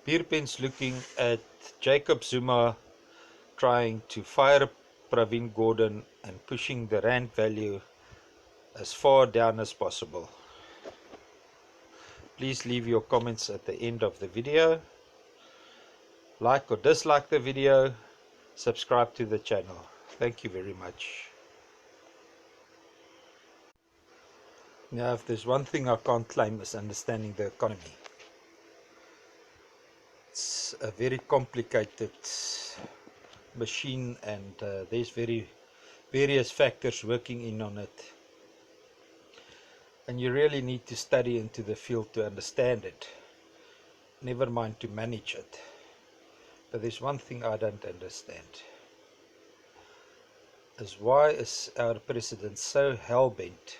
BierPens looking at Jacob Zuma trying to fire Pravin Gordhan and pushing the rand value as far down as possible. Please leave your comments at the end of the video. Like or dislike the video. Subscribe to the channel. Thank you very much. Now, if there's one thing I can't claim, is understanding the economy. It's a very complicated machine, and there's various factors working in on it, and you really need to study into the field to understand it, never mind to manage it. But there's one thing I don't understand, is why is our president so hell-bent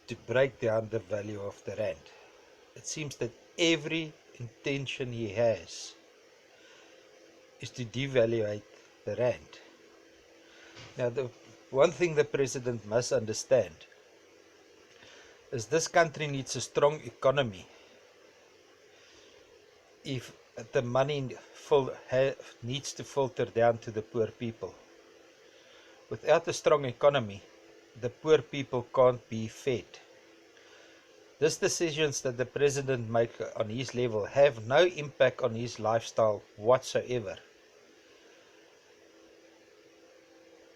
to break down the value of the rand? It seems that every intention he has is to devaluate the rand. Now, the one thing the president must understand is this country needs a strong economy if the money needs to filter down to the poor people. Without a strong economy, the poor people can't be fed. These decisions that the president makes on his level have no impact on his lifestyle whatsoever.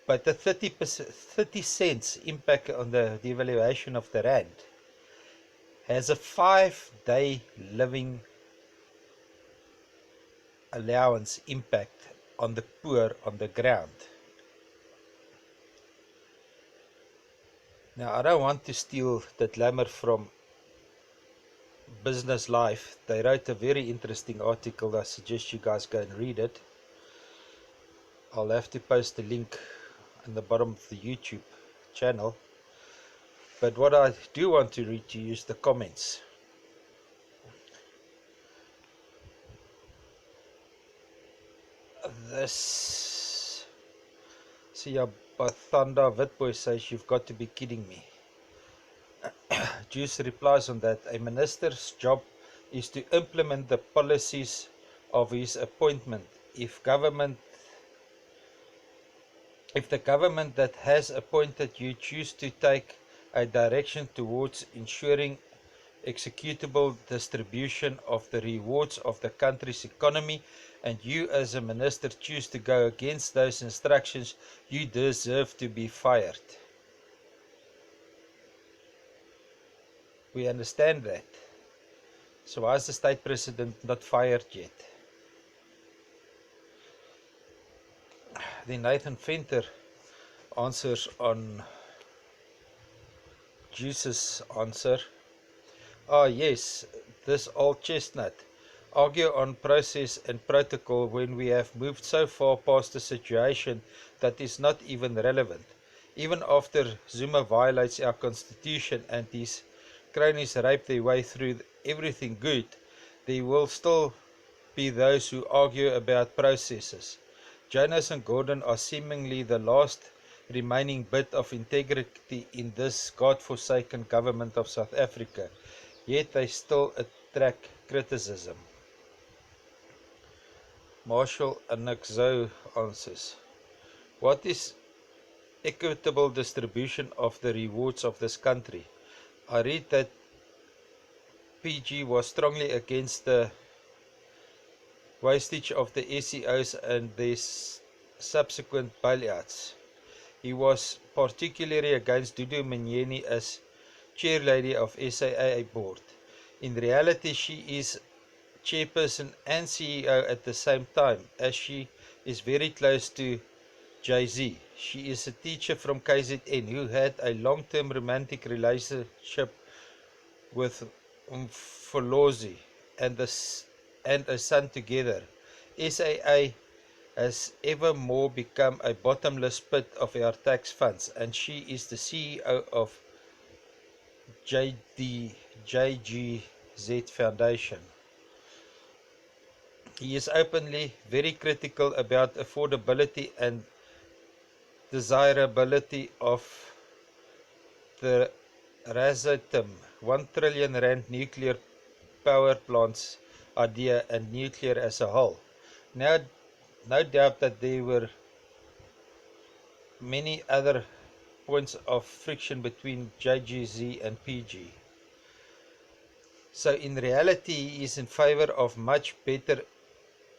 But the 30 cents impact on the devaluation of the rand has a 5-day living allowance impact on the poor on the ground. Now, I don't want to steal the glamour from Business Life. They wrote a very interesting article. I suggest you guys go and read it. I'll have to post the link in the bottom of the YouTube channel. But what I do want to read to you is the comments. This Siyabathanda Witboy says, "You've got to be kidding me." Juice replies on that, "A minister's job is to implement the policies of his appointment. If the government that has appointed you choose to take a direction towards ensuring executable distribution of the rewards of the country's economy, and you as a minister choose to go against those instructions, you deserve to be fired." We understand that. So why is the state president not fired yet? Then Nathan Venter answers on Juice's answer. Yes, this old chestnut. Argue on process and protocol when we have moved so far past a situation that is not even relevant. Even after Zuma violates our constitution and his cronies rape their way through everything good, there will still be those who argue about processes. Jonas and Gordhan are seemingly the last remaining bit of integrity in this God-forsaken government of South Africa, yet they still attract criticism. Marshall Anakzo answers, "What is equitable distribution of the rewards of this country? I read that PG was strongly against the wastage of the SEOs and their subsequent bailouts. He was particularly against Dudu Mnyeni as chairlady of SAA board. In reality, she is chairperson and CEO at the same time, as she is very close to Jay-Z. She is a teacher from KZN who had a long-term romantic relationship with Mfolozi and a son together. SAA has ever more become a bottomless pit of our tax funds, and she is the CEO of JGZ Foundation. He is openly very critical about affordability and desirability of the Razatim, R1 trillion nuclear power plants idea and nuclear as a whole. Now, no doubt that there were many other points of friction between JGZ and PG. So in reality, he is in favor of much better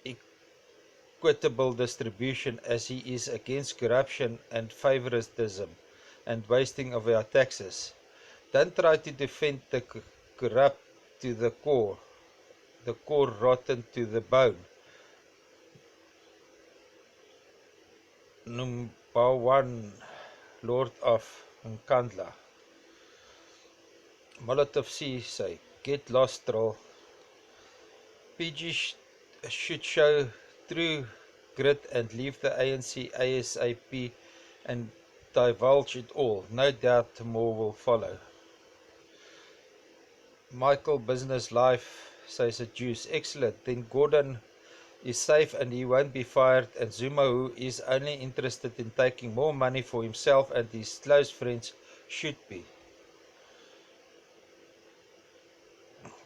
equitable distribution, as he is against corruption and favoritism and wasting of our taxes. Don't try to defend the corrupt to the core rotten to the bone. Number 1, Lord of Nkandla. Molotov C say, get lost, troll. PG should show true grit and leave the ANC ASAP and divulge it all. No doubt more will follow. Michael Business Life says a juice. Excellent. Then Gordon is safe and he won't be fired, and Zuma, who is only interested in taking more money for himself and his close friends, should be.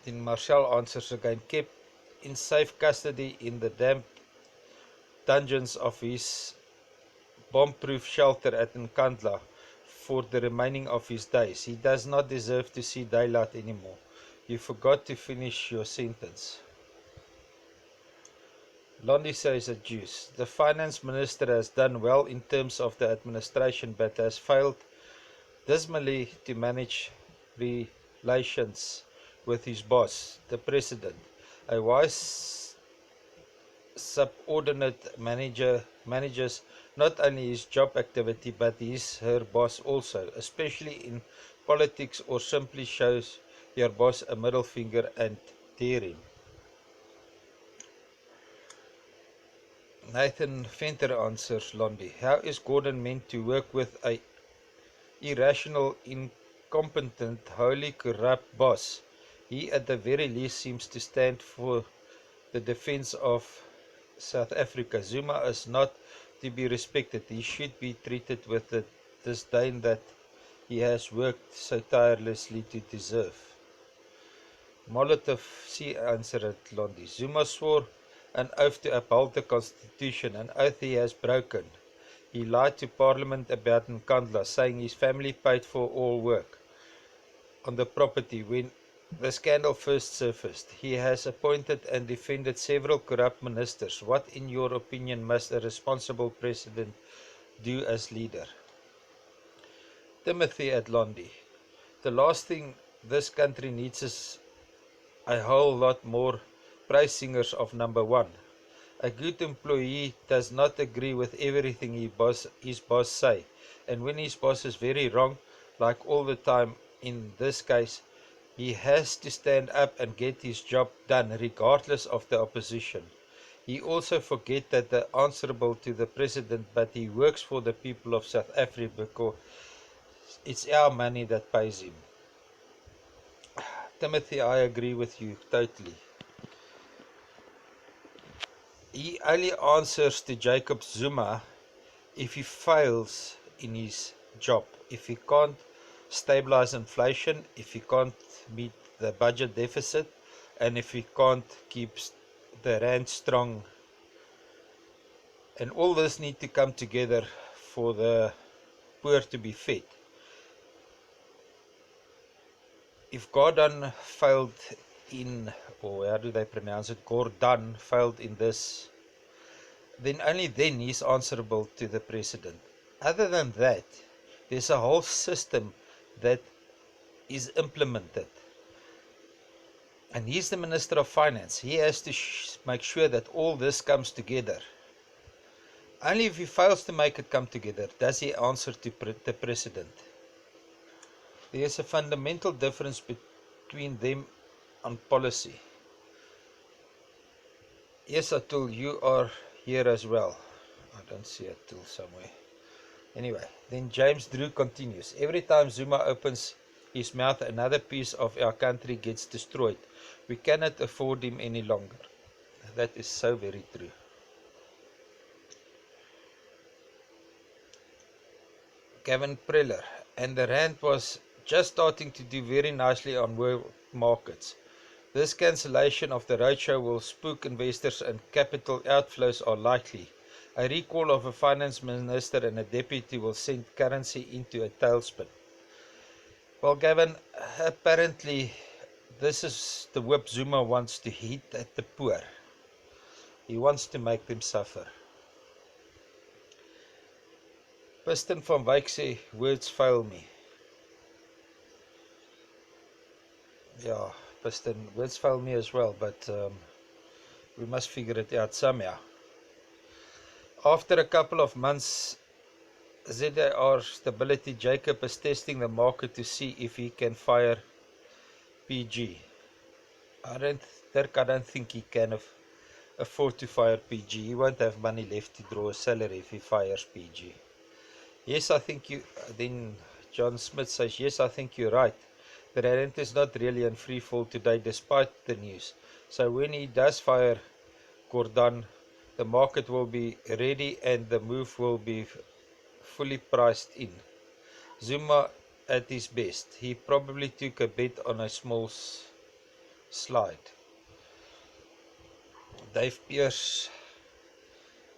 Then Marshall answers again, kept in safe custody in the damp dungeons of his bomb-proof shelter at Nkandla for the remaining of his days. He does not deserve to see daylight anymore. You forgot to finish your sentence. Londi says a juice. The finance minister has done well in terms of the administration, but has failed dismally to manage relations with his boss, the president. A wise subordinate manages not only his job activity but her boss also, especially in politics, or simply shows your boss a middle finger and dare him. Nathan Venter answers Londi. How is Gordon meant to work with a irrational, incompetent, wholly corrupt boss? He at the very least seems to stand for the defense of South Africa. Zuma is not to be respected. He should be treated with the disdain that he has worked so tirelessly to deserve. Molotov C answered Londi. Zuma swore an oath to uphold the constitution, an oath he has broken. He lied to Parliament about Nkandla, saying his family paid for all work on the property when the scandal first surfaced. He has appointed and defended several corrupt ministers. What, in your opinion, must a responsible president do as leader? Timothy at Londi. The last thing this country needs is a whole lot more praise singers of number one. A good employee does not agree with everything his boss say, and when his boss is very wrong, like all the time in this case, he has to stand up and get his job done regardless of the opposition. He also forgets that they are answerable to the president, but he works for the people of South Africa because it's our money that pays him. Timothy, I agree with you totally. He only answers to Jacob Zuma if he fails in his job, if he can't stabilize inflation, if he can't meet the budget deficit, and if he can't keep the rand strong. And all this need to come together for the poor to be fed. If Gordon failed in, or how do they pronounce it, Gordon failed in this, then only then he's answerable to the president. Other than that, there's a whole system that is implemented. And he's the Minister of Finance. He has to make sure that all this comes together. Only if he fails to make it come together does he answer to the president. There is a fundamental difference between them on policy. Yes, Atul, you are here as well. I don't see Atul somewhere. Anyway, then James Drew continues. Every time Zuma opens his mouth, another piece of our country gets destroyed. We cannot afford him any longer. That is so very true. Gavin Preller. And the rand was just starting to do very nicely on world markets. This cancellation of the roadshow will spook investors and capital outflows are likely. A recall of a finance minister and a deputy will send currency into a tailspin. Well, Gavin, apparently this is the whip Zuma wants to hit at the poor. He wants to make them suffer. Piston van Wyk sê, words fail me. Yeah, Piston, words fail me as well, but we must figure it out somehow. After a couple of months ZAR stability, Jacob is testing the market to see if he can fire PG. Dirk, I don't think he can afford to fire PG. He won't have money left to draw a salary if he fires PG. Yes, I think you. Then John Smith says, yes, I think you're right. The rand is not really in free fall today despite the news. So when he does fire Gordon, the market will be ready and the move will be fully priced in. Zuma at his best. He probably took a bet on a small slide. Dave Pierce,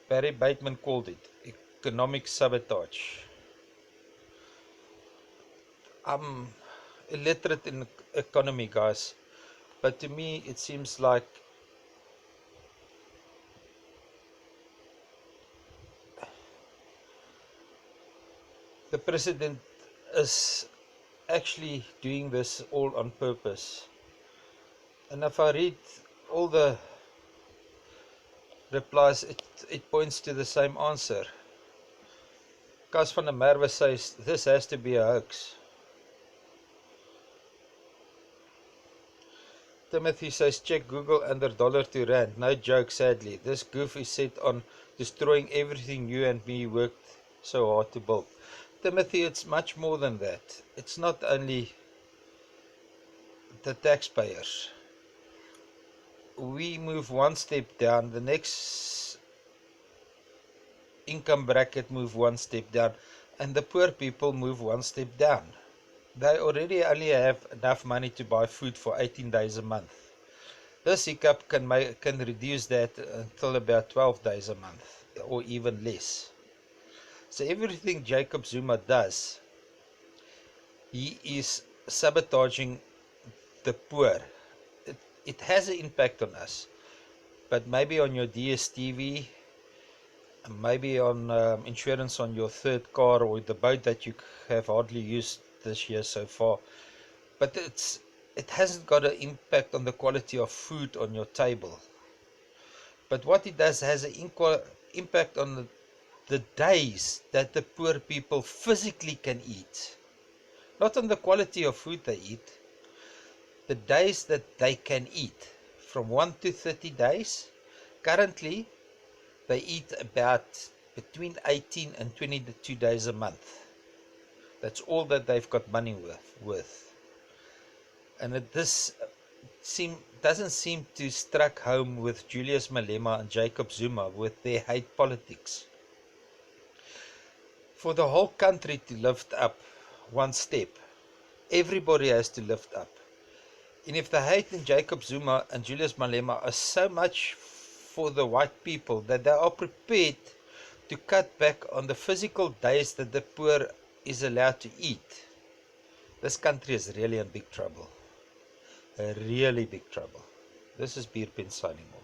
Barry Bateman called it economic sabotage. I'm illiterate in economy, guys, but to me it seems like the president is actually doing this all on purpose. And if I read all the replies, it points to the same answer. Cas van der Merwe says, this has to be a hoax. Timothy says, check Google under dollar to rand. No joke, sadly. This goof is set on destroying everything you and me worked so hard to build. Timothy, it's much more than that. It's not only the taxpayers. We move one step down, the next income bracket move one step down, and the poor people move one step down. They already only have enough money to buy food for 18 days a month. This hiccup can reduce that until about 12 days a month, or even less. So everything Jacob Zuma does, he is sabotaging the poor. It has an impact on us, but maybe on your DSTV, maybe on insurance on your third car or the boat that you have hardly used this year so far. But it hasn't got an impact on the quality of food on your table. But what it does has an impact on the days that the poor people physically can eat. Not on the quality of food they eat, the days that they can eat. From 1 to 30 days. Currently, they eat about between 18 and 22 days a month. That's all that they've got money with. And this doesn't seem to struck home with Julius Malema and Jacob Zuma with their hate politics. For the whole country to lift up one step, everybody has to lift up. And if the hate in Jacob Zuma and Julius Malema are so much for the white people that they are prepared to cut back on the physical days that the poor is allowed to eat, this country is really in big trouble. A really big trouble. This is BierPens signing off.